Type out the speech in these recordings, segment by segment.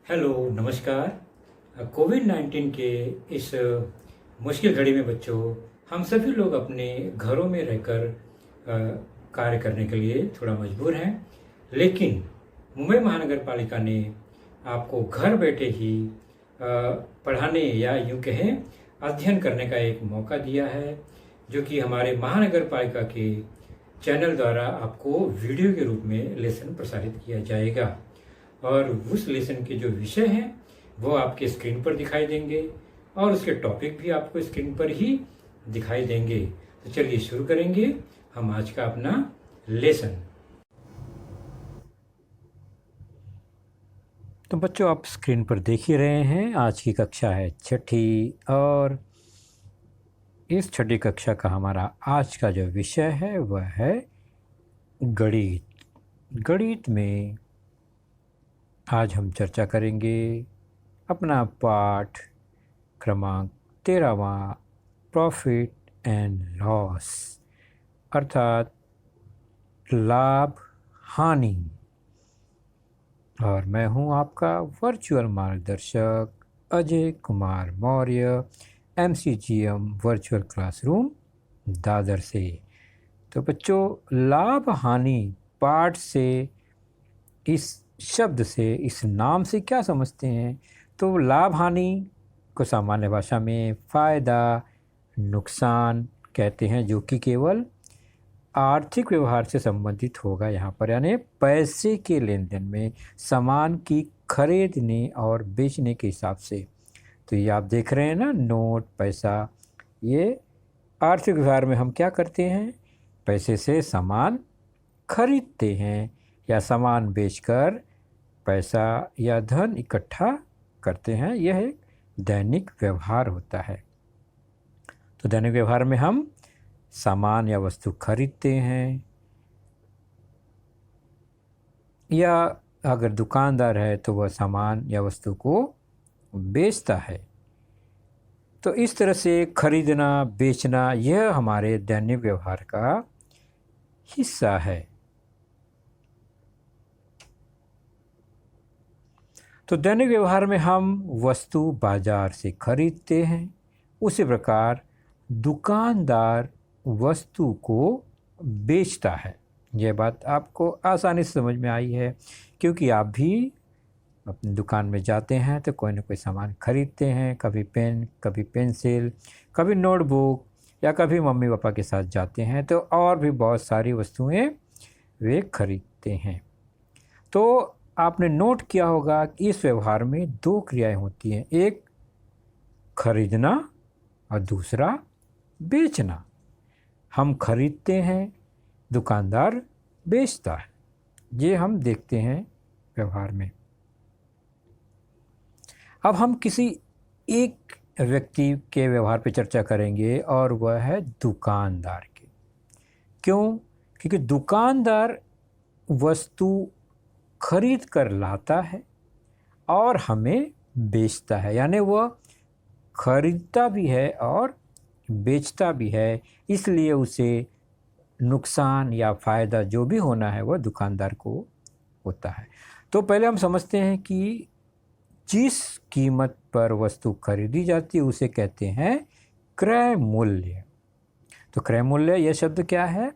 Hello, नमस्कार। कोविड-19 के इस मुश्किल घड़ी में बच्चों, हम सभी लोग अपने घरों में रहकर कार्य करने के लिए थोड़ा मजबूर हैं। लेकिन मुंबई महानगर पालिका ने आपको घर बैठे ही पढ़ाने या यूँ कहें अध्ययन करने का एक मौका दिया है, जो कि हमारे महानगर पालिका के चैनल द्वारा आपको वीडियो के रूप में लेसन प्रसारित किया जाएगा। और उस लेसन के जो विषय हैं वो आपके स्क्रीन पर दिखाई देंगे और उसके टॉपिक भी आपको स्क्रीन पर ही दिखाई देंगे। तो चलिए शुरू करेंगे हम आज का अपना लेसन। तो बच्चों, आप स्क्रीन पर देख ही रहे हैं, आज की कक्षा है छठी और इस छठी कक्षा का हमारा आज का जो विषय है वह है गणित। गणित में आज हम चर्चा करेंगे अपना पाठ क्रमांक 13वां, प्रॉफिट एंड लॉस, अर्थात लाभ हानि। और मैं हूं आपका वर्चुअल मार्गदर्शक Ajay Kumar Maurya, MCGM virtual classroom Dadar से। तो बच्चों, लाभ हानि पाठ से, इस शब्द से, इस नाम से क्या समझते हैं? तो लाभ हानि को सामान्य भाषा में फ़ायदा नुकसान कहते हैं, जो कि केवल आर्थिक व्यवहार से संबंधित होगा यहाँ पर, यानी पैसे के लेन देन में सामान की खरीदने और बेचने के हिसाब से। तो ये आप देख रहे हैं ना, नोट, पैसा, ये आर्थिक व्यवहार में हम क्या करते हैं? पैसे से सामान खरीदते हैं या सामान बेचकर पैसा या धन इकट्ठा करते हैं। यह एक दैनिक व्यवहार होता है। तो दैनिक व्यवहार में हम सामान या वस्तु खरीदते हैं, या अगर दुकानदार है तो वह सामान या वस्तु को बेचता है। तो इस तरह से खरीदना बेचना यह हमारे दैनिक व्यवहार का हिस्सा है। तो दैनिक व्यवहार में हम वस्तु बाजार से खरीदते हैं, उसी प्रकार दुकानदार वस्तु को बेचता है। यह बात आपको आसानी से समझ में आई है, क्योंकि आप भी अपनी दुकान में जाते हैं तो कोई ना कोई सामान खरीदते हैं, कभी पेन, कभी पेंसिल, कभी नोटबुक, या कभी मम्मी पापा के साथ जाते हैं तो और भी बहुत सारी वस्तुएं वे खरीदते हैं। तो आपने नोट किया होगा कि इस व्यवहार में दो क्रियाएं होती हैं, एक खरीदना और दूसरा बेचना। हम खरीदते हैं, दुकानदार बेचता है। ये हम देखते हैं व्यवहार में। अब हम किसी एक व्यक्ति के व्यवहार पर चर्चा करेंगे और वह है दुकानदार के। क्यों? क्योंकि दुकानदार वस्तु खरीद कर लाता है और हमें बेचता है, यानी वह खरीदता भी है और बेचता भी है, इसलिए उसे नुकसान या फ़ायदा जो भी होना है वह दुकानदार को होता है। तो पहले हम समझते हैं कि जिस कीमत पर वस्तु खरीदी जाती है उसे कहते हैं क्रय मूल्य। तो क्रय मूल्य, यह शब्द क्या है?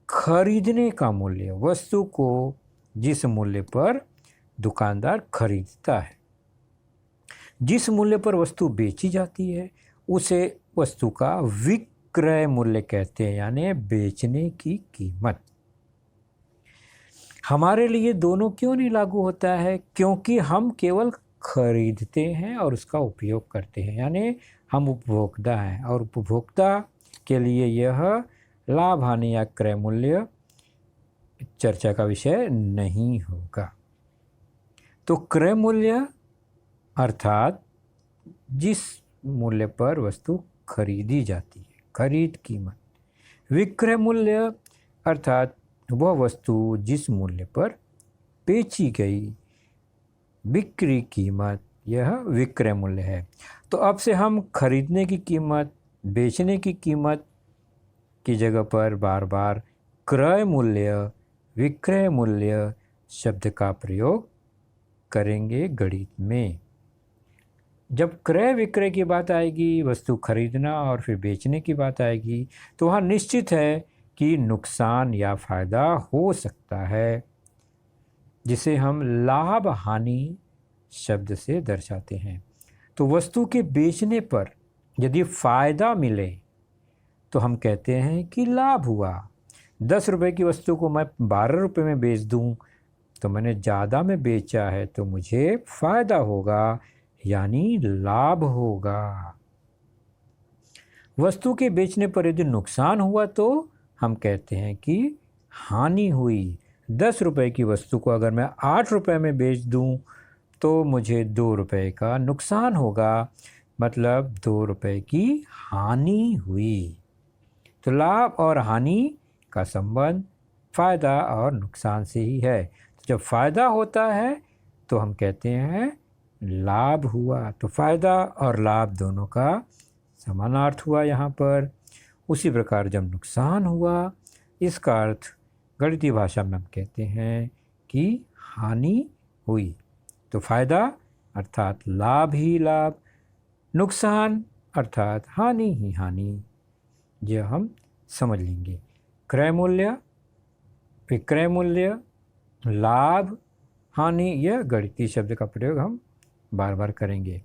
खरीदने का मूल्य, वस्तु को जिस मूल्य पर दुकानदार खरीदता है। जिस मूल्य पर वस्तु बेची जाती है उसे वस्तु का विक्रय मूल्य कहते हैं, यानी बेचने की कीमत। हमारे लिए दोनों क्यों नहीं लागू होता है? क्योंकि हम केवल खरीदते हैं और उसका उपयोग करते हैं, यानी हम उपभोक्ता हैं, और उपभोक्ता के लिए यह लाभ हानि या क्रय मूल्य चर्चा का विषय नहीं होगा। तो क्रय मूल्य अर्थात जिस मूल्य पर वस्तु खरीदी जाती है, खरीद कीमत। विक्रय मूल्य अर्थात वह वस्तु जिस मूल्य पर बेची गई, बिक्री कीमत, यह विक्रय मूल्य है। तो अब से हम खरीदने की कीमत, बेचने की कीमत की जगह पर बार बार क्रय मूल्य, विक्रय मूल्य शब्द का प्रयोग करेंगे गणित में। जब क्रय विक्रय की बात आएगी, वस्तु खरीदना और फिर बेचने की बात आएगी, तो वहाँ निश्चित है कि नुकसान या फ़ायदा हो सकता है, जिसे हम लाभ हानि शब्द से दर्शाते हैं। तो वस्तु के बेचने पर यदि फ़ायदा मिले तो हम कहते हैं कि लाभ हुआ। 10 रुपए की वस्तु को मैं 12 रुपए में बेच दूं तो मैंने ज़्यादा में बेचा है, तो मुझे फ़ायदा होगा, यानी लाभ होगा। वस्तु के बेचने पर यदि नुकसान हुआ तो हम कहते हैं कि हानि हुई। 10 रुपए की वस्तु को अगर मैं 8 रुपए में बेच दूं तो मुझे 2 रुपए का नुकसान होगा, मतलब 2 रुपए की हानि हुई। तो लाभ और हानि का संबंध फ़ायदा और नुकसान से ही है। तो जब फ़ायदा होता है तो हम कहते हैं लाभ हुआ। तो फ़ायदा और लाभ दोनों का समानार्थ हुआ यहाँ पर। उसी प्रकार जब नुकसान हुआ, इसका अर्थ गणितीय भाषा में हम कहते हैं कि हानि हुई। तो फ़ायदा अर्थात लाभ ही लाभ, नुकसान अर्थात हानि ही हानि, यह हम समझ लेंगे। क्रय मूल्य, विक्रय मूल्य, लाभ, हानि, यह गणितीय शब्द का प्रयोग हम बार बार करेंगे।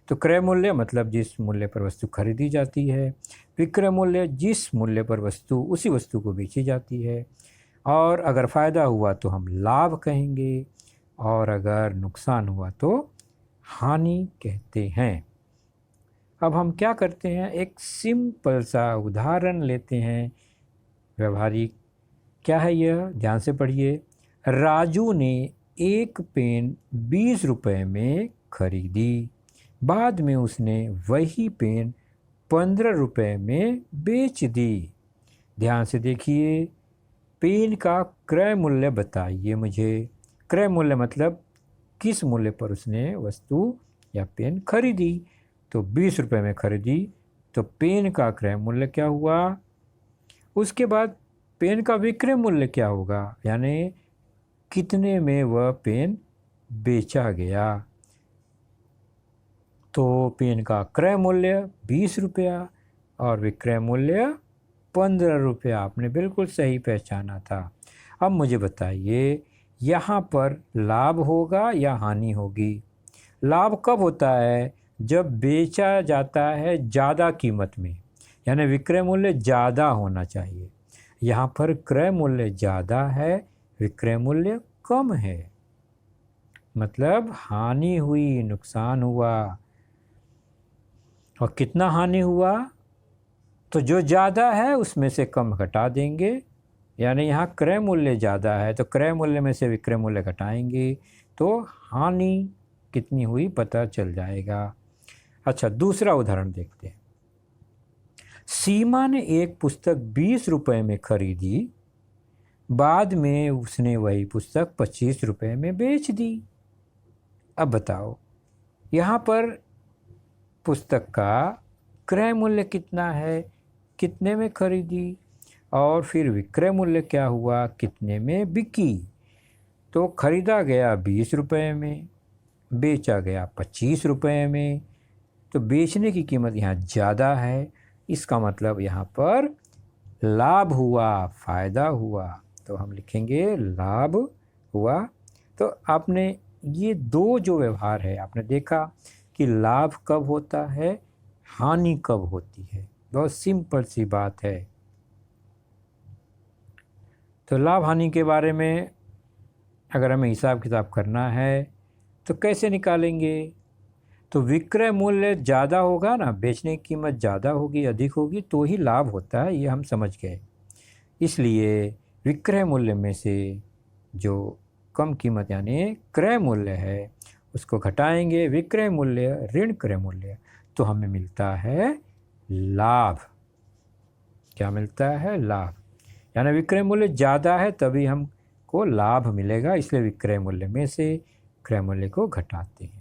तो क्रय मूल्य मतलब जिस मूल्य पर वस्तु खरीदी जाती है, विक्रय मूल्य जिस मूल्य पर उसी वस्तु को बेची जाती है, और अगर फ़ायदा हुआ तो हम लाभ कहेंगे, और अगर नुकसान हुआ तो हानि कहते हैं। अब हम क्या करते हैं, एक सिंपल सा उदाहरण लेते हैं व्यवहारिक। क्या है यह, ध्यान से पढ़िए। राजू ने एक पेन 20 रुपए में खरीदी, बाद में उसने वही पेन 15 रुपए में बेच दी। ध्यान से देखिए, पेन का क्रय मूल्य बताइए मुझे। क्रय मूल्य मतलब किस मूल्य पर उसने वस्तु या पेन खरीदी। तो 20 रुपए में खरीदी, तो पेन का क्रय मूल्य क्या हुआ। उसके बाद पेन का विक्रय मूल्य क्या होगा, यानी कितने में वह पेन बेचा गया। तो पेन का क्रय मूल्य 20 रुपया और विक्रय मूल्य 15 रुपया। आपने बिल्कुल सही पहचाना था। अब मुझे बताइए, यहाँ पर लाभ होगा या हानि होगी। लाभ कब होता है, जब बेचा जाता है ज़्यादा कीमत में, यानी विक्रय मूल्य ज़्यादा होना चाहिए। यहाँ पर क्रय मूल्य ज़्यादा है, विक्रय मूल्य कम है, मतलब हानि हुई, नुकसान हुआ। और कितना हानि हुआ, तो जो ज़्यादा है उसमें से कम घटा देंगे, यानी यहाँ क्रय मूल्य ज़्यादा है तो क्रय मूल्य में से विक्रय मूल्य घटाएंगे, तो हानि कितनी हुई पता चल जाएगा। अच्छा, दूसरा उदाहरण देखते हैं। सीमा ने एक पुस्तक 20 रुपए में खरीदी, बाद में उसने वही पुस्तक 25 रुपए में बेच दी। अब बताओ, यहाँ पर पुस्तक का क्रय मूल्य कितना है, कितने में खरीदी, और फिर विक्रय मूल्य क्या हुआ, कितने में बिकी। तो खरीदा गया 20 रुपए में, बेचा गया 25 रुपए में। तो बेचने की कीमत यहाँ ज़्यादा है, इसका मतलब यहाँ पर लाभ हुआ, फ़ायदा हुआ। तो हम लिखेंगे लाभ हुआ। तो आपने ये दो जो व्यवहार है, आपने देखा कि लाभ कब होता है, हानि कब होती है। बहुत सिंपल सी बात है। तो लाभ हानि के बारे में अगर हमें हिसाब किताब करना है तो कैसे निकालेंगे। तो विक्रय मूल्य ज़्यादा होगा ना, बेचने की कीमत ज़्यादा होगी, अधिक होगी, तो ही लाभ होता है, ये हम समझ गए। इसलिए विक्रय मूल्य में से जो कम कीमत यानी क्रय मूल्य है उसको घटाएंगे, विक्रय मूल्य ऋण क्रय मूल्य, तो हमें मिलता है लाभ। क्या मिलता है, लाभ। यानी विक्रय मूल्य ज़्यादा है तभी हमको लाभ मिलेगा, इसलिए विक्रय मूल्य में से क्रय मूल्य को घटाते हैं।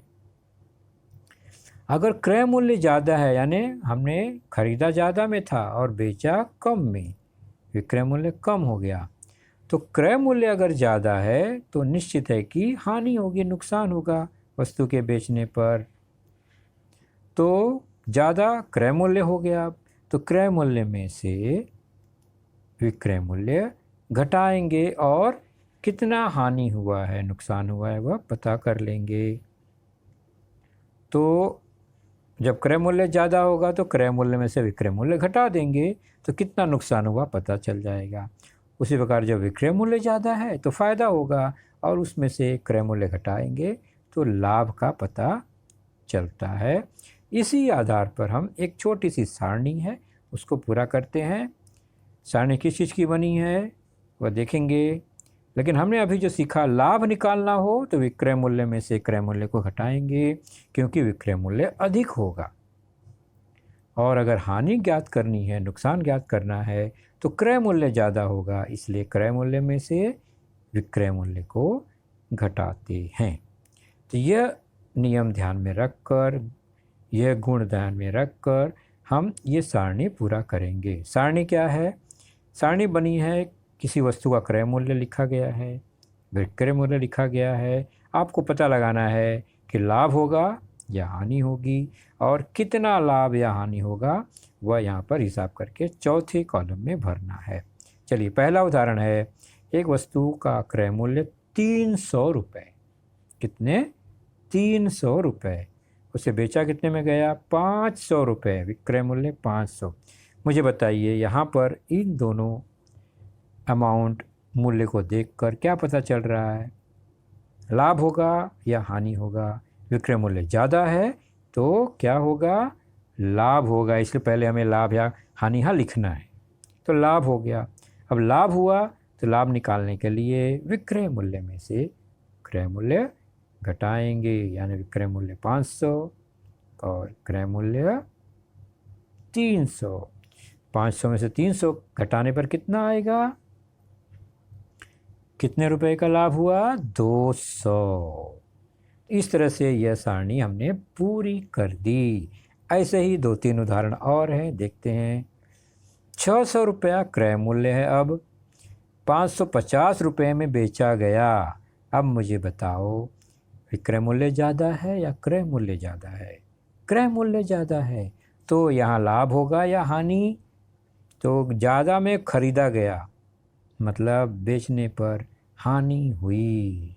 अगर क्रय मूल्य ज़्यादा है, यानी हमने खरीदा ज़्यादा में था और बेचा कम में, विक्रय मूल्य कम हो गया, तो क्रय मूल्य अगर ज़्यादा है तो निश्चित है कि हानि होगी, नुकसान होगा वस्तु के बेचने पर। तो ज़्यादा क्रय मूल्य हो गया, तो क्रय मूल्य में से विक्रय मूल्य घटाएंगे और कितना हानि हुआ है, नुकसान हुआ है, वह पता कर लेंगे। तो जब क्रय मूल्य ज़्यादा होगा तो क्रय मूल्य में से विक्रय मूल्य घटा देंगे, तो कितना नुकसान हुआ पता चल जाएगा। उसी प्रकार जब विक्रय मूल्य ज़्यादा है तो फ़ायदा होगा और उसमें से क्रय मूल्य घटाएंगे तो लाभ का पता चलता है। इसी आधार पर हम एक छोटी सी सारणी है उसको पूरा करते हैं। सारणी किस चीज़ की बनी है वह देखेंगे, लेकिन हमने अभी जो सीखा, लाभ निकालना हो तो विक्रय मूल्य में से क्रय मूल्य को घटाएंगे क्योंकि विक्रय मूल्य अधिक होगा, और अगर हानि ज्ञात करनी है, नुकसान ज्ञात करना है तो क्रय मूल्य ज़्यादा होगा, इसलिए क्रय मूल्य में से विक्रय मूल्य को घटाते हैं। तो यह नियम ध्यान में रखकर, यह गुण ध्यान में रखकर हम ये सारणी पूरा करेंगे। सारणी क्या है? सारणी बनी है, किसी वस्तु का क्रय मूल्य लिखा गया है, विक्रय मूल्य लिखा गया है, आपको पता लगाना है कि लाभ होगा या हानि होगी, और कितना लाभ या हानि होगा वह यहाँ पर हिसाब करके चौथे कॉलम में भरना है। चलिए पहला उदाहरण है, एक वस्तु का क्रय मूल्य 300 रुपये। कितने? 300 रुपये। उसे बेचा कितने में गया? 500 रुपये। विक्रय मूल्य 500। मुझे बताइए यहाँ पर इन दोनों अमाउंट मूल्य को देखकर क्या पता चल रहा है, लाभ होगा या हानि होगा? विक्रय मूल्य ज़्यादा है तो क्या होगा? लाभ होगा, इसलिए पहले हमें लाभ या हानि यहाँ लिखना है। तो लाभ हो गया। अब लाभ हुआ तो लाभ निकालने के लिए विक्रय मूल्य में से क्रय मूल्य घटाएंगे, यानी विक्रय मूल्य 500 और क्रय मूल्य 300। 500 में से 300 घटाने पर कितना आएगा? कितने रुपए का लाभ हुआ? 200। इस तरह से यह सारणी हमने पूरी कर दी। ऐसे ही 2-3 उदाहरण और हैं, देखते हैं। 600 रुपया क्रय मूल्य है, अब 550 रुपये में बेचा गया। अब मुझे बताओ विक्रय मूल्य ज़्यादा है या क्रय मूल्य ज़्यादा है? क्रय मूल्य ज़्यादा है, तो यहाँ लाभ होगा या हानि? तो ज़्यादा में खरीदा गया, मतलब बेचने पर हानि हुई।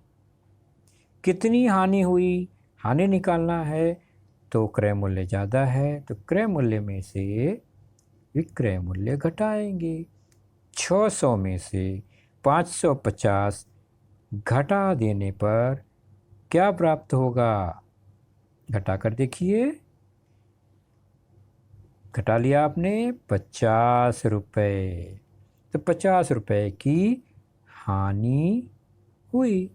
कितनी हानि हुई? हानि निकालना है तो क्रय मूल्य ज़्यादा है, तो क्रय मूल्य में से विक्रय मूल्य घटाएंगे। 600 में से 550 घटा देने पर क्या प्राप्त होगा? घटा कर देखिए। घटा लिया आपने 50 रुपये, तो 50 रुपये की हानि हुई।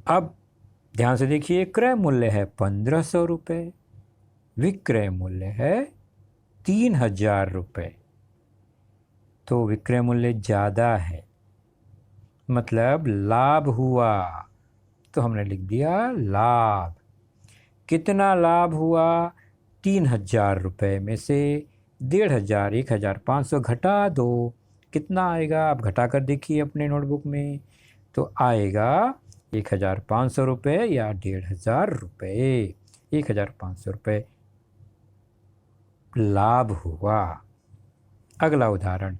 अब ध्यान से देखिए, क्रय मूल्य है 1500 रुपये, विक्रय मूल्य है 3000 रुपये। तो विक्रय मूल्य ज़्यादा है, मतलब लाभ हुआ, तो हमने लिख दिया लाभ। कितना लाभ हुआ? 3000 रुपये में से 1500, 1500 घटा दो, कितना आएगा? आप घटा कर देखिए अपने नोटबुक में, तो आएगा 1500 रुपये या 1500 रुपये। 1500 रुपये लाभ हुआ। अगला उदाहरण,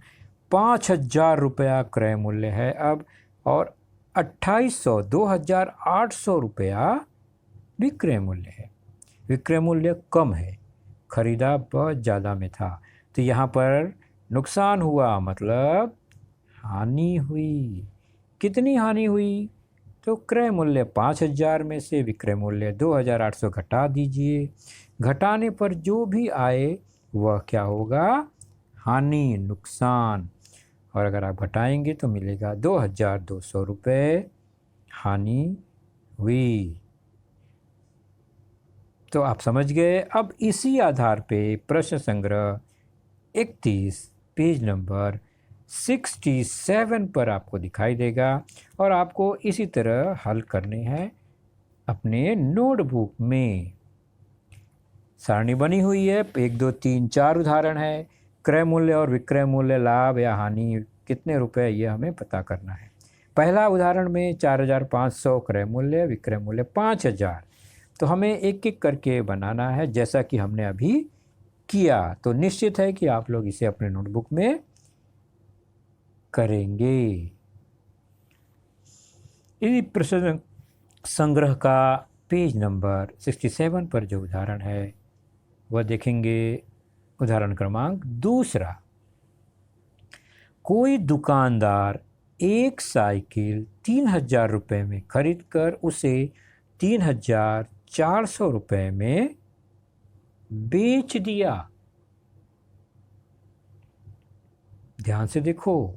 5000 रुपया क्रय मूल्य है अब, और 2800 रुपया विक्रय मूल्य है। विक्रय मूल्य कम है, खरीदा बहुत ज़्यादा में था, तो यहाँ पर नुकसान हुआ, मतलब हानि हुई। कितनी हानि हुई? तो क्रय मूल्य 5000 में से विक्रय मूल्य 2800 घटा दीजिए। घटाने पर जो भी आए वह क्या होगा? हानि, नुकसान। और अगर आप घटाएंगे तो मिलेगा 2200 रुपये हानि हुई। तो आप समझ गए। अब इसी आधार पे प्रश्न संग्रह 31 पेज नंबर 67 पर आपको दिखाई देगा, और आपको इसी तरह हल करने हैं अपने नोटबुक में। सारणी बनी हुई है, 1 2 3 4 उदाहरण है। क्रय मूल्य और विक्रय मूल्य, लाभ या हानि कितने रुपए, ये हमें पता करना है। पहला उदाहरण में 4,500 क्रय मूल्य, विक्रय मूल्य 5,000। तो हमें एक एक करके बनाना है जैसा कि हमने अभी किया। तो निश्चित है कि आप लोग इसे अपने नोटबुक में करेंगे। इस प्रश्न संग्रह का पेज नंबर 67 पर जो उदाहरण है वह देखेंगे। उदाहरण क्रमांक दूसरा, कोई दुकानदार एक साइकिल 3,000 रुपये में खरीद कर उसे 3,400 रुपये में बेच दिया। ध्यान से देखो,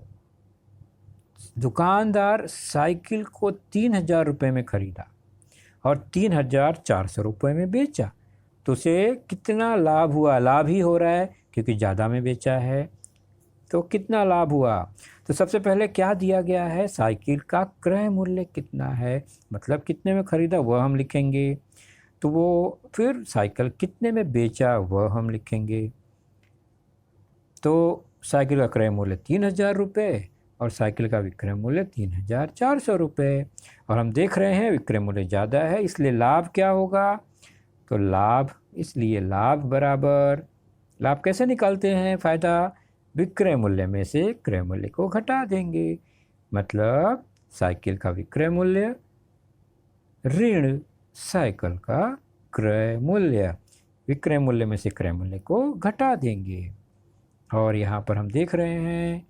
दुकानदार साइकिल को 3,000 रुपये में खरीदा और 3,400 रुपये में बेचा, तो उसे कितना लाभ हुआ? लाभ ही हो रहा है क्योंकि ज़्यादा में बेचा है। तो कितना लाभ हुआ? तो सबसे पहले क्या दिया गया है? साइकिल का क्रय मूल्य कितना है, मतलब कितने में खरीदा वह हम लिखेंगे। तो वो फिर साइकिल कितने में बेचा वह हम लिखेंगे। तो साइकिल का क्रय मूल्य 3,000 रुपये और साइकिल का विक्रय मूल्य 3,400 रुपये, और हम देख रहे हैं विक्रय मूल्य ज़्यादा है, इसलिए लाभ क्या होगा? तो लाभ, इसलिए लाभ बराबर, लाभ कैसे निकालते हैं? फ़ायदा विक्रय मूल्य में से क्रय मूल्य को घटा देंगे, मतलब साइकिल का विक्रय मूल्य ऋण साइकिल का क्रय मूल्य, विक्रय मूल्य में से क्रय मूल्य को घटा देंगे। और यहाँ पर हम देख रहे हैं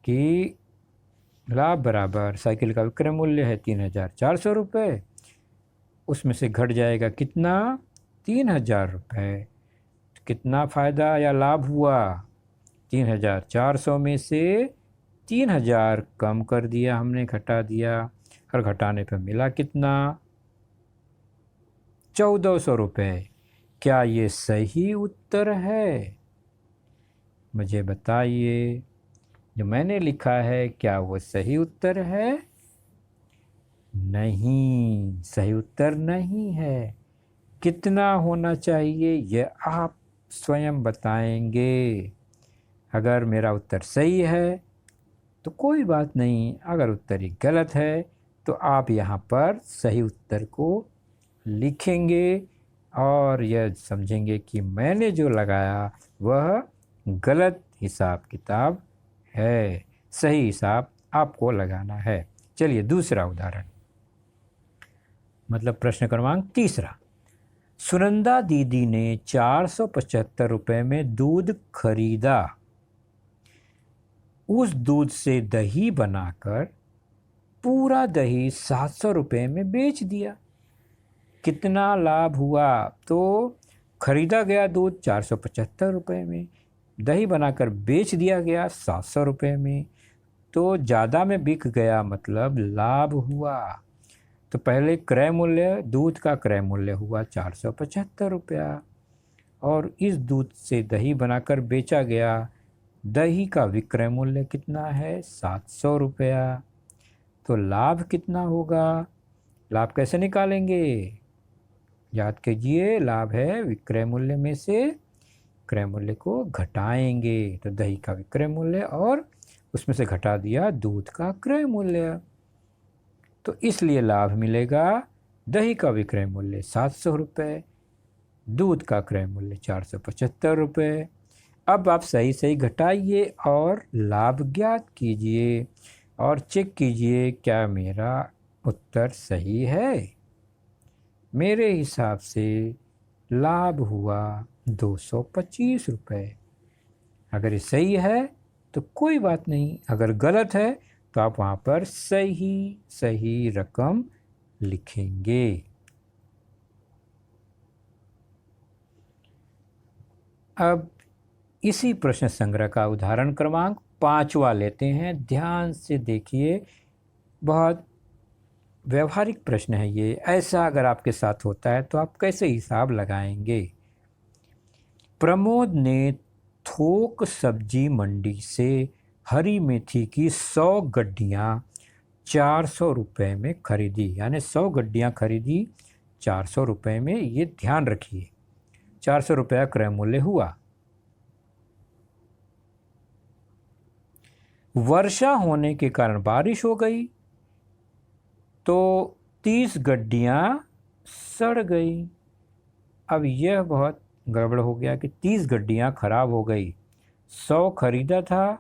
कि लाभ बराबर साइकिल का विक्रय मूल्य है 3,400 रुपये, उसमें से घट जाएगा कितना? 3,000 रुपये। तो कितना फ़ायदा या लाभ हुआ? 3,400 में से 3,000 कम कर दिया हमने, घटा दिया, और घटाने पर मिला कितना? 1,400 रुपये। क्या ये सही उत्तर है? मुझे बताइए, जो मैंने लिखा है क्या वो सही उत्तर है? नहीं, सही उत्तर नहीं है। कितना होना चाहिए ये आप स्वयं बताएंगे। अगर मेरा उत्तर सही है तो कोई बात नहीं, अगर उत्तर ही गलत है तो आप यहाँ पर सही उत्तर को लिखेंगे और यह समझेंगे कि मैंने जो लगाया वह गलत हिसाब किताब है, सही हिसाब आपको लगाना है। चलिए दूसरा उदाहरण, मतलब प्रश्न क्रमांक तीसरा। सुनंदा दीदी ने 475 रुपये में दूध खरीदा। उस दूध से दही बनाकर पूरा दही 700 रुपये में बेच दिया। कितना लाभ हुआ? तो खरीदा गया दूध 475 रुपये में, दही बनाकर बेच दिया गया 700 रुपये में, तो ज़्यादा में बिक गया, मतलब लाभ हुआ। तो पहले क्रय मूल्य, दूध का क्रय मूल्य हुआ 475 रुपया, और इस दूध से दही बनाकर बेचा गया, दही का विक्रय मूल्य कितना है? 700 रुपया। तो लाभ कितना होगा? लाभ कैसे निकालेंगे? याद कीजिए, लाभ है विक्रय मूल्य में से क्रय मूल्य को घटाएंगे। तो दही का विक्रय मूल्य और उसमें से घटा दिया दूध का क्रय मूल्य, तो इसलिए लाभ मिलेगा दही का विक्रय मूल्य 700 रुपये, दूध का क्रय मूल्य 475 रुपये। अब आप सही सही घटाइए और लाभ ज्ञात कीजिए और चेक कीजिए क्या मेरा उत्तर सही है। मेरे हिसाब से लाभ हुआ 225 रुपये। अगर ये सही है तो कोई बात नहीं, अगर गलत है तो आप वहाँ पर सही सही रकम लिखेंगे। अब इसी प्रश्न संग्रह का उदाहरण क्रमांक 5वां लेते हैं। ध्यान से देखिए, बहुत व्यवहारिक प्रश्न है ये। ऐसा अगर आपके साथ होता है तो आप कैसे हिसाब लगाएंगे। प्रमोद ने थोक सब्जी मंडी से हरी मेथी की 100 गड्डियाँ 400 रुपये में खरीदी, यानी 100 गड्डियाँ खरीदी 400 रुपये में। ये ध्यान रखिए, 400 रुपया क्रय मूल्य हुआ। वर्षा होने के कारण बारिश हो गई तो 30 गड्डियाँ सड़ गई। अब यह बहुत गड़बड़ हो गया कि 30 गड्डियाँ खराब हो गई, 100 खरीदा था,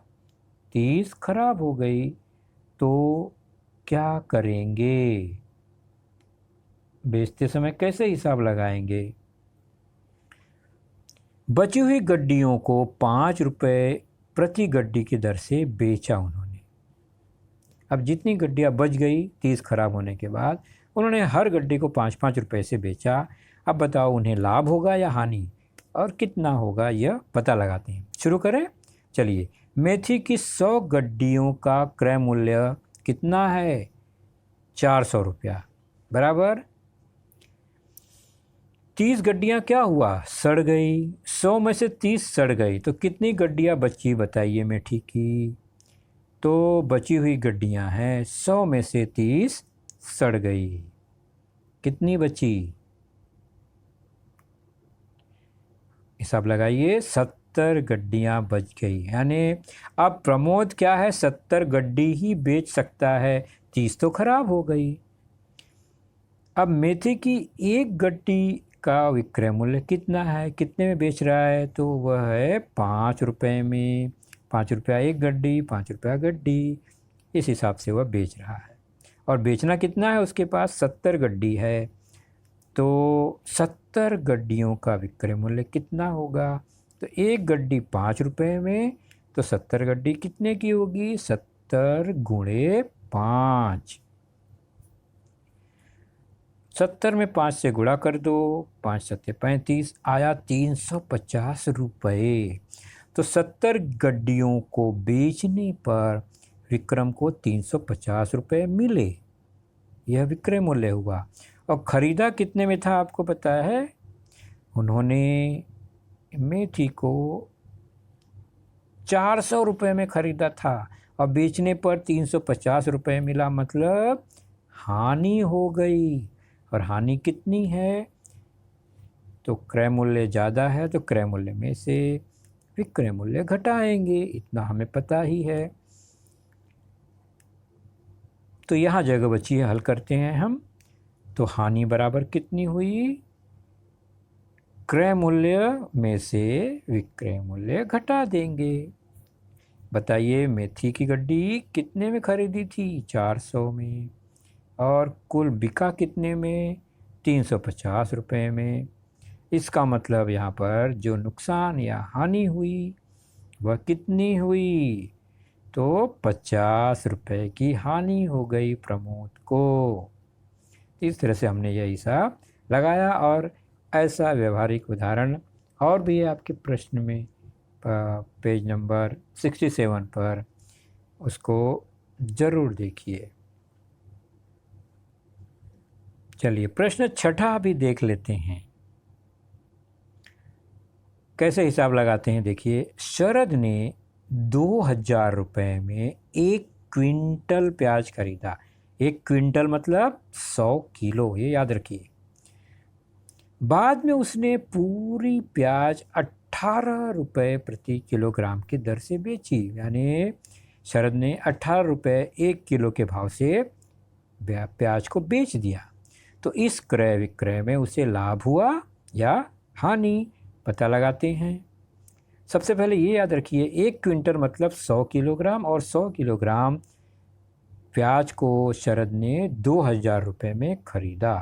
30 खराब हो गई, तो क्या करेंगे? बेचते समय कैसे हिसाब लगाएंगे? बची हुई गड्डियों को 5 रुपये प्रति गड्डी की दर से बेचा उन्होंने। अब जितनी गड्डियाँ बच गई 30 खराब होने के बाद, उन्होंने हर गड्डी को 5-5 रुपये से बेचा। अब बताओ उन्हें लाभ होगा या हानि, और कितना होगा यह पता लगाते हैं। शुरू करें, चलिए। मेथी की 100 गड्डियों का क्रय मूल्य कितना है? 400 रुपया, बराबर 30 गड्डियाँ क्या हुआ? सड़ गई। 100 में से 30 सड़ गई तो कितनी गड्डियाँ बची बताइए मेथी की? तो बची हुई गड्डियाँ हैं 100 में से 30 सड़ गई। कितनी बची? हिसाब लगाइए, 70 गड्डियाँ बच गई। यानी अब प्रमोद क्या है, 70 गड्डी ही बेच सकता है, 30 तो खराब हो गई। अब मेथी की एक गड्डी का विक्रय मूल्य कितना है, कितने में बेच रहा है? तो वह है 5 रुपये में। 5 रुपया एक गड्डी, 5 रुपया गड्डी, इस हिसाब से वह बेच रहा है। और बेचना कितना है उसके पास? 70 गड्डी है, तो 70 गड्डियों का विक्रय मूल्य कितना होगा? तो एक गड्डी 5 रुपये में, तो 70 गड्डी कितने की होगी? 70 गुणे 5। 70 में 5 से गुणा कर दो, 5 सत्ते 35, आया 350 रुपये। तो 70 गड्डियों को बेचने पर विक्रम को 350 रुपये मिले, यह विक्रय मूल्य हुआ। और ख़रीदा कितने में था आपको पता है? उन्होंने मेथी को 400 रुपये में ख़रीदा था और बेचने पर 350 रुपये मिला, मतलब हानि हो गई। और हानि कितनी है? तो क्रय मूल्य ज़्यादा है तो क्रय मूल्य में से विक्रय मूल्य घटाएंगे, इतना हमें पता ही है। तो यहाँ जगह बची है, हल करते हैं हम। तो हानि बराबर कितनी हुई? क्रय मूल्य में से विक्रय मूल्य घटा देंगे। बताइए मेथी की गड्डी कितने में खरीदी थी? 400 में, और कुल बिका कितने में? 350 रुपये में। इसका मतलब यहाँ पर जो नुकसान या हानि हुई वह कितनी हुई? तो 50 रुपये की हानि हो गई प्रमोद को। इस तरह से हमने यह हिसाब लगाया, और ऐसा व्यवहारिक उदाहरण और भी है आपके प्रश्न में, पेज नंबर 67 पर, उसको ज़रूर देखिए। चलिए प्रश्न छठा भी देख लेते हैं, कैसे हिसाब लगाते हैं देखिए। शरद ने 2000 रुपये में 1 क्विंटल प्याज खरीदा। 1 क्विंटल मतलब 100 किलो, ये याद रखिए। बाद में उसने पूरी प्याज 18 रुपये प्रति किलोग्राम की दर से बेची। यानी शरद ने 18 रुपये 1 किलो के भाव से प्याज को बेच दिया। तो इस क्रय विक्रय में उसे लाभ हुआ या हानि, पता लगाते हैं। सबसे पहले ये याद रखिए, 1 क्विंटल मतलब 100 किलोग्राम, और 100 किलोग्राम प्याज को शरद ने 2000 रुपये में खरीदा।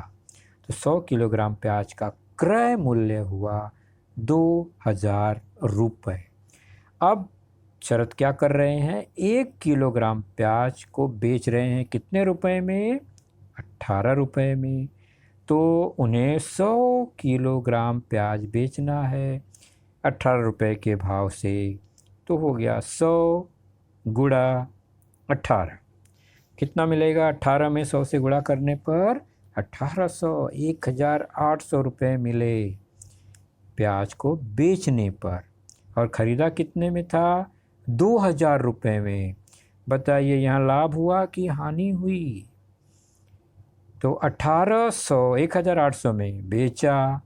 तो 100 किलोग्राम प्याज का क्रय मूल्य हुआ 2000 रुपये। अब शरद क्या कर रहे हैं? 1 किलोग्राम प्याज को बेच रहे हैं कितने रुपए में? 18 रुपये में। तो उन्हें 100 किलोग्राम प्याज बेचना है 18 रुपये के भाव से। तो हो गया 100 गुणा 18, कितना मिलेगा? 18 में 100 से गुणा करने पर 1800, 1800 रुपये मिले प्याज को बेचने पर। और ख़रीदा कितने में था? 2000 रुपये में। बताइए यहाँ लाभ हुआ कि हानि हुई? तो 1800 में बेचा,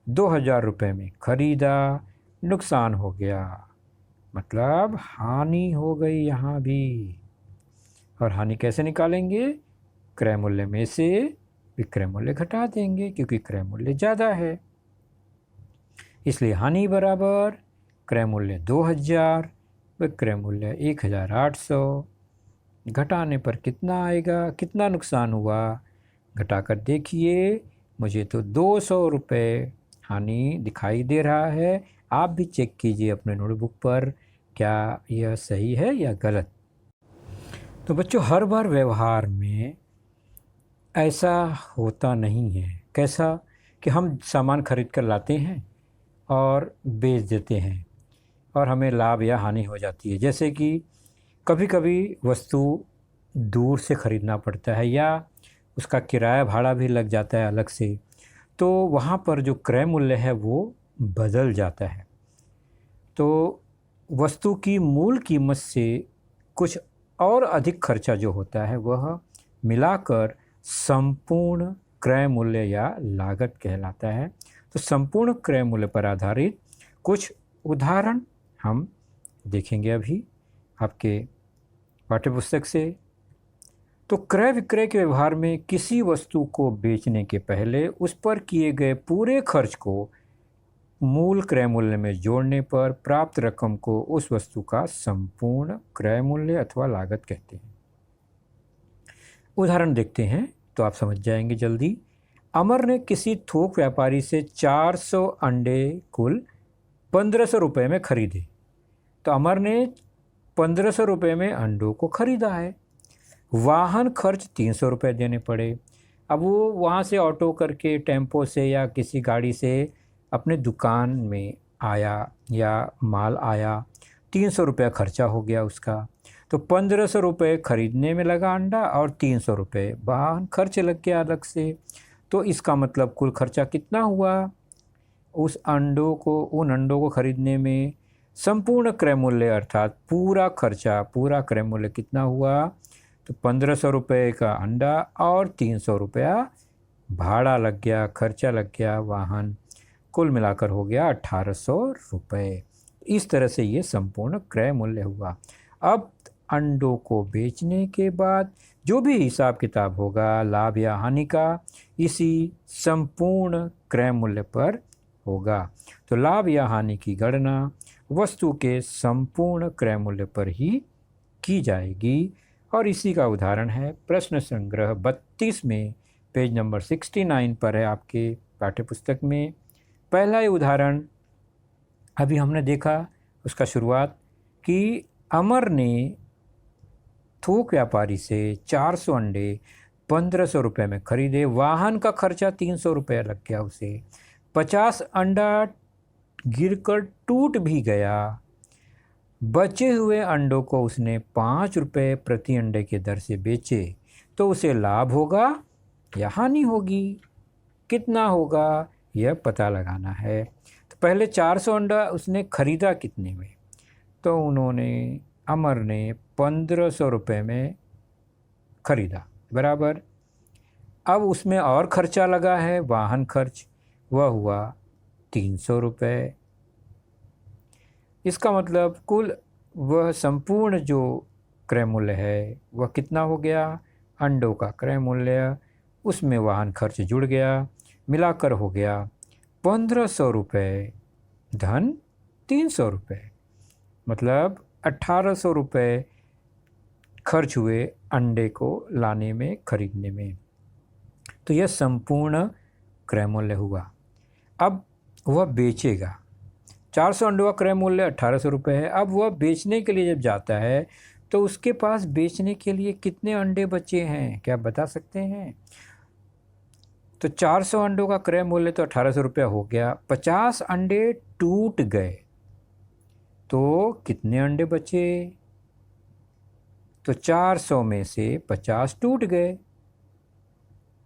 2000 रुपये में ख़रीदा, नुकसान हो गया। मतलब हानि हो गई यहाँ भी। और हानि कैसे निकालेंगे? क्रय मूल्य में से विक्रय मूल्य घटा देंगे क्योंकि क्रय मूल्य ज़्यादा है। इसलिए हानि बराबर क्रय मूल्य 2000, विक्रय मूल्य 1800। घटाने पर कितना आएगा? कितना नुकसान हुआ? घटाकर देखिए, मुझे तो 200 रुपये हानि दिखाई दे रहा है। आप भी चेक कीजिए अपने नोटबुक पर, क्या यह सही है या गलत। तो बच्चों, हर बार व्यवहार में ऐसा होता नहीं है। कैसा? कि हम सामान खरीद कर लाते हैं और बेच देते हैं और हमें लाभ या हानि हो जाती है। जैसे कि कभी कभी वस्तु दूर से ख़रीदना पड़ता है या उसका किराया भाड़ा भी लग जाता है अलग से, तो वहाँ पर जो क्रय मूल्य है वो बदल जाता है। तो वस्तु की मूल कीमत से कुछ और अधिक खर्चा जो होता है वह मिलाकर संपूर्ण क्रय मूल्य या लागत कहलाता है। तो संपूर्ण क्रय मूल्य पर आधारित कुछ उदाहरण हम देखेंगे अभी आपके पाठ्यपुस्तक से। तो क्रय विक्रय के व्यवहार में किसी वस्तु को बेचने के पहले उस पर किए गए पूरे खर्च को मूल क्रय मूल्य में जोड़ने पर प्राप्त रकम को उस वस्तु का संपूर्ण क्रय मूल्य अथवा लागत कहते हैं। उदाहरण देखते हैं तो आप समझ जाएंगे जल्दी। अमर ने किसी थोक व्यापारी से 400 अंडे कुल 1500 रुपये में खरीदे। तो अमर ने 1500 रुपये में अंडों को खरीदा है। वाहन खर्च 300 रुपये देने पड़े। अब वो वहाँ से ऑटो करके, टेम्पो से या किसी गाड़ी से अपने दुकान में आया या माल आया, 300 रुपये खर्चा हो गया उसका। तो 1500 रुपये खरीदने में लगा अंडा और 300 रुपये वाहन खर्च लग गया अलग से। तो इसका मतलब कुल खर्चा कितना हुआ? उन अंडों को खरीदने में संपूर्ण क्रय मूल्य अर्थात पूरा खर्चा, पूरा क्रय मूल्य कितना हुआ? तो 1500 रुपये का अंडा और 300 रुपया भाड़ा लग गया, खर्चा लग गया वाहन, कुल मिलाकर हो गया 1800 रुपये। इस तरह से ये संपूर्ण क्रय मूल्य हुआ। अब अंडों को बेचने के बाद जो भी हिसाब किताब होगा लाभ या हानि का, इसी संपूर्ण क्रय मूल्य पर होगा। तो लाभ या हानि की गणना वस्तु के संपूर्ण क्रय मूल्य पर ही की जाएगी। और इसी का उदाहरण है प्रश्न संग्रह 32 में, पेज नंबर 69 पर है आपके पाठ्यपुस्तक में। पहला ही उदाहरण अभी हमने देखा, उसका शुरुआत कि अमर ने थोक व्यापारी से 400 अंडे 1500 रुपये में खरीदे। वाहन का खर्चा 300 रुपये लग गया उसे। 50 अंडा गिरकर टूट भी गया। बचे हुए अंडों को उसने 5 रुपये प्रति अंडे के दर से बेचे। तो उसे लाभ होगा या हानि होगी? कितना होगा यह पता लगाना है। तो पहले 400 अंडा उसने खरीदा कितने में? तो अमर ने 1500 रुपये में खरीदा, बराबर। अब उसमें और खर्चा लगा है, वाहन खर्च, वह हुआ 300 रुपये। इसका मतलब कुल वह संपूर्ण जो क्रय मूल्य है वह कितना हो गया? अंडों का क्रय मूल्य, उसमें वाहन खर्च जुड़ गया, मिलाकर हो गया 1500 रुपये धन 300 रुपये, मतलब 1800 रुपये खर्च हुए अंडे को लाने में, खरीदने में। तो यह संपूर्ण क्रय मूल्य हुआ। अब वह बेचेगा। 400 अंडों का क्रय मूल्य 1800 रुपये है। अब वह बेचने के लिए जब जाता है तो उसके पास बेचने के लिए कितने अंडे बचे हैं, क्या आप बता सकते हैं? तो 400 अंडों का क्रय मूल्य तो 1800 रुपये हो गया। 50 अंडे टूट गए तो कितने अंडे बचे? तो 400 में से 50 टूट गए।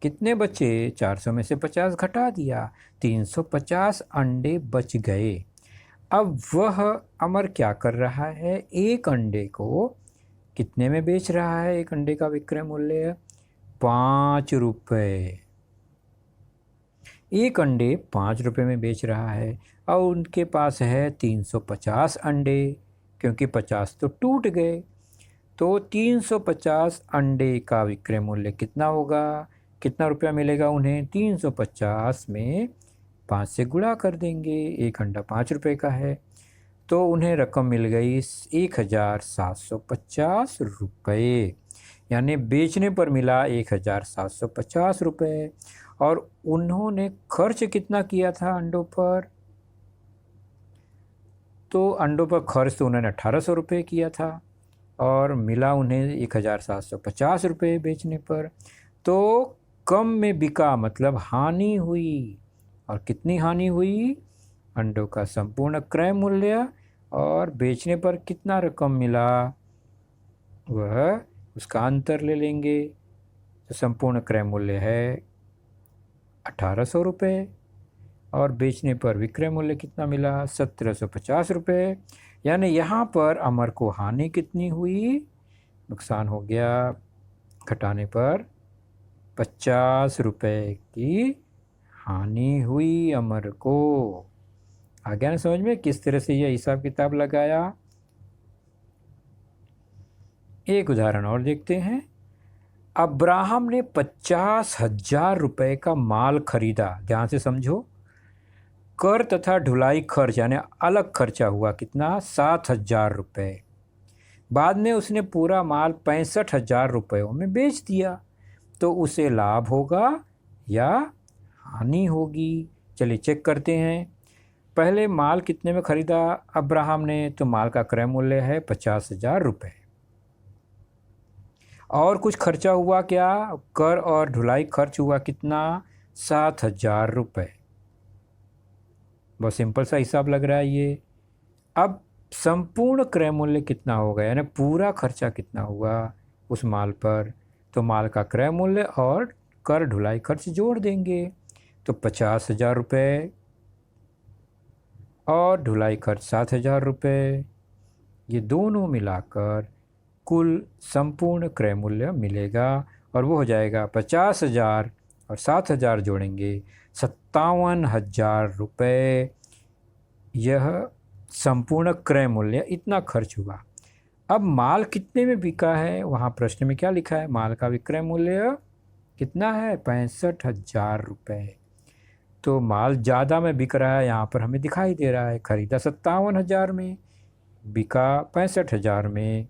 कितने बचे? 400 में से 50 घटा दिया, 350 अंडे बच गए। अब वह अमर क्या कर रहा है? एक अंडे को कितने में बेच रहा है? एक अंडे का विक्रय मूल्य 5 रुपये। एक अंडे 5 रुपये में बेच रहा है और उनके पास है 350 अंडे। क्योंकि 50 तो टूट गए। तो 350 अंडे का विक्रय मूल्य कितना होगा, कितना रुपया मिलेगा उन्हें? 350 में 5 से गुणा कर देंगे, एक अंडा 5 रुपये का है, तो उन्हें रकम मिल गई 1750 रुपये। यानी बेचने पर मिला 1750 रुपये। और उन्होंने खर्च कितना किया था अंडों पर? तो अंडों पर खर्च तो उन्होंने 1800 रुपये किया था और मिला उन्हें 1750 रुपये बेचने पर। तो कम में बिका मतलब हानि हुई। और कितनी हानि हुई? अंडों का संपूर्ण क्रय मूल्य और बेचने पर कितना रकम मिला, वह उसका अंतर ले लेंगे। तो संपूर्ण क्रय मूल्य है 1800 रुपये और बेचने पर विक्रय मूल्य कितना मिला? 1750 रुपये। यानी यहाँ पर अमर को हानि कितनी हुई? नुकसान हो गया घटाने पर 50 रुपये की हानि हुई अमर को। आ गया ना समझ में किस तरह से यह हिसाब किताब लगाया? एक उदाहरण और देखते हैं। अब्राहम ने 50,000 रुपये का माल खरीदा। ध्यान से समझो। कर तथा ढुलाई खर्च यानी अलग खर्चा हुआ कितना? 7,000 रुपये। बाद में उसने पूरा माल 65,000 रुपयों में बेच दिया, तो उसे लाभ होगा या हानि होगी? चलिए चेक करते हैं। पहले माल कितने में खरीदा अब्राहम ने? तो माल का क्रय मूल्य है 50,000 रुपये। और कुछ खर्चा हुआ क्या? कर और ढुलाई खर्च हुआ कितना? 7,000 रुपये। बहुत सिंपल सा हिसाब लग रहा है ये। अब संपूर्ण क्रय मूल्य कितना होगा, यानी पूरा खर्चा कितना हुआ उस माल पर? तो माल का क्रय मूल्य और कर ढुलाई खर्च जोड़ देंगे, तो 50,000 रुपये और ढुलाई खर्च 7,000 रुपये, ये दोनों मिलाकर कुल संपूर्ण क्रय मूल्य मिलेगा। और वो हो जाएगा 50,000 और 7,000 जोड़ेंगे 57,000 रुपये। यह संपूर्ण क्रय मूल्य इतना खर्च हुआ। अब माल कितने में बिका है? वहाँ प्रश्न में क्या लिखा है? माल का विक्रय मूल्य कितना है? 65,000 रुपये। तो माल ज़्यादा में बिक रहा है, यहाँ पर हमें दिखाई दे रहा है। खरीदा 57,000 में, बिका 65,000 में,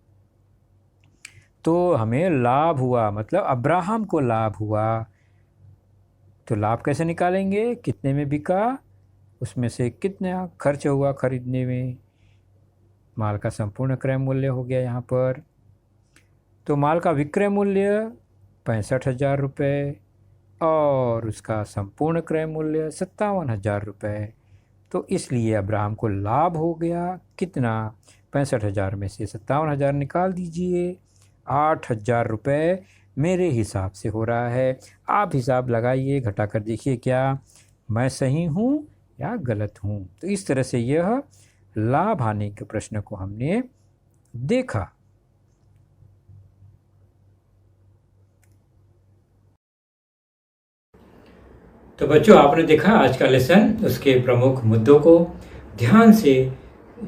तो हमें लाभ हुआ, मतलब अब्राहम को लाभ हुआ। तो लाभ कैसे निकालेंगे? कितने में बिका, उसमें से कितना खर्च हुआ खरीदने में, माल का संपूर्ण क्रय मूल्य हो गया यहाँ पर। तो माल का विक्रय मूल्य 65,000 रुपये और उसका संपूर्ण क्रय मूल्य 57,000 रुपये। तो इसलिए अब्राहम को लाभ हो गया कितना? 65,000 में से 57,000 निकाल दीजिए, 8,000 रुपये मेरे हिसाब से हो रहा है। आप हिसाब लगाइए, घटा कर देखिए क्या मैं सही हूँ या गलत हूँ। तो इस तरह से यह लाभ हानि के प्रश्न को हमने देखा। तो बच्चों, आपने देखा आज का लेसन, उसके प्रमुख मुद्दों को ध्यान से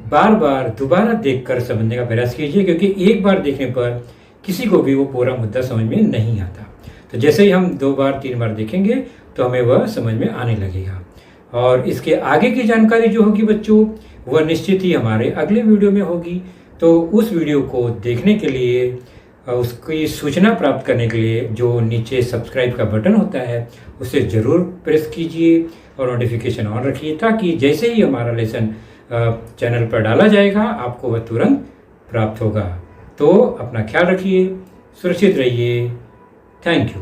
बार बार दोबारा देखकर समझने का प्रयास कीजिए, क्योंकि एक बार देखने पर किसी को भी वो पूरा मुद्दा समझ में नहीं आता। तो जैसे ही हम 2 बार 3 बार देखेंगे तो हमें वह समझ में आने लगेगा। और इसके आगे की जानकारी जो होगी बच्चों, वह निश्चित ही हमारे अगले वीडियो में होगी। तो उस वीडियो को देखने के लिए, उसकी सूचना प्राप्त करने के लिए जो नीचे सब्सक्राइब का बटन होता है उसे ज़रूर प्रेस कीजिए और नोटिफिकेशन ऑन रखिए, ताकि जैसे ही हमारा लेसन चैनल पर डाला जाएगा आपको वह तुरंत प्राप्त होगा। तो अपना ख्याल रखिए, सुरक्षित रहिए। Thank you.